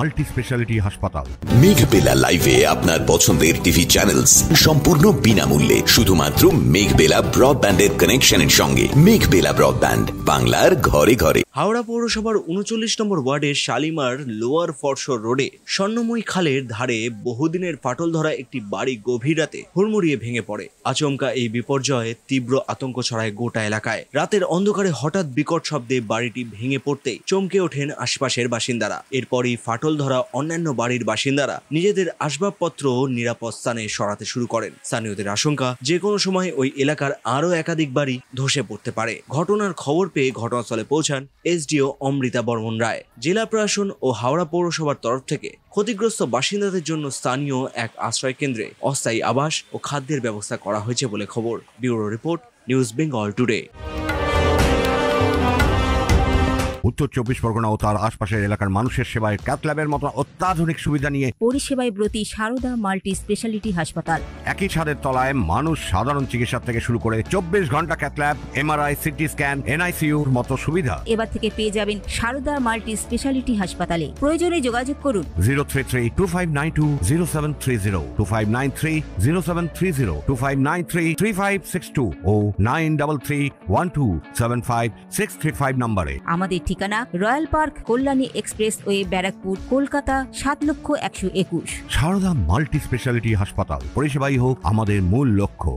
Multi speciality হাসপাতাল। মেঘবেলা লাইভে আপনার পছন্দের টিভি চ্যানেলস সম্পূর্ণ বিনামূল্যে শুধুমাত্র মেঘবেলা ব্রডব্যান্ডের কানেকশনের সঙ্গে। মেঘবেলা ব্রডব্যান্ড, বাংলার ঘরে ঘরে। হাওড়া পৌরসভার ৩৯ নম্বর ওয়ার্ডের শালিমার লোয়ার ফরশোর রোডে স্বর্ণময়ী খালের ধারে বহুদিনের ফাটল ধরা একটি বাড়ি গভীর রাতে হুড়মুড়িয়ে ভেঙে পড়ে। আচমকা এই বিপর্যয়ে তীব্র আতঙ্ক ছড়ায় গোটা এলাকায়। রাতের অন্ধকারে হঠাৎ বিকট শব্দে বাড়িটি ভেঙে পড়তেই চমকে ওঠেন আশপাশের বাসিন্দারা। এরপরই ফাটল ধরা অন্যান্য বাড়ির বাসিন্দারা নিজেদের আসবাবপত্র নিরাপদ স্থানে সরাতে শুরু করেন। স্থানীয়দের আশঙ্কা, যে কোনো সময় ওই এলাকার আরও একাধিক বাড়ি ধসে পড়তে পারে। ঘটনার খবর পেয়ে ঘটনাস্থলে পৌঁছান এসডিও অমৃতা বর্মন রায়। জেলা প্রশাসন ও হাওড়া পৌরসভার তরফ থেকে ক্ষতিগ্রস্ত বাসিন্দাদের জন্য স্থানীয় এক আশ্রয় কেন্দ্রে অস্থায়ী আবাস ও খাদ্যের ব্যবস্থা করা হয়েছে বলে খবর। Bureau report, news Bengal today. উত্তর ২৪ পরগনা ও তার আশপাশের এলাকার মানুষের সেবায় ক্যাথ ল্যাবের মতো অত্যাধুনিক সুবিধা নিয়ে পরিষেবায় ব্রতী সারদা মাল্টি স্পেশালিটি হাসপাতাল। একই ছাদের তলায় মানুষ সাধারণ চিকিৎসা থেকে শুরু করে ২৪ ঘন্টা cath lab, MRI, CT scan, এনআইসিইউর মতো সুবিধা এবার থেকে পেয়ে যাবেন সারদা মাল্টি স্পেশালিটি হাসপাতালে। প্রয়োজনে যোগাযোগ করুন 033-2592-0730, 2593-0730, 2593-3562 ও 9331275635 নম্বরে। আমাদের ঠিকানা royal park, Kalyani express way, Barrackpore, Kolkata ৭,১২১। সারদা মাল্টি স্পেশালিটি হাসপাতাল, পরিষেবাই হোক আমাদের মূল লক্ষ্য।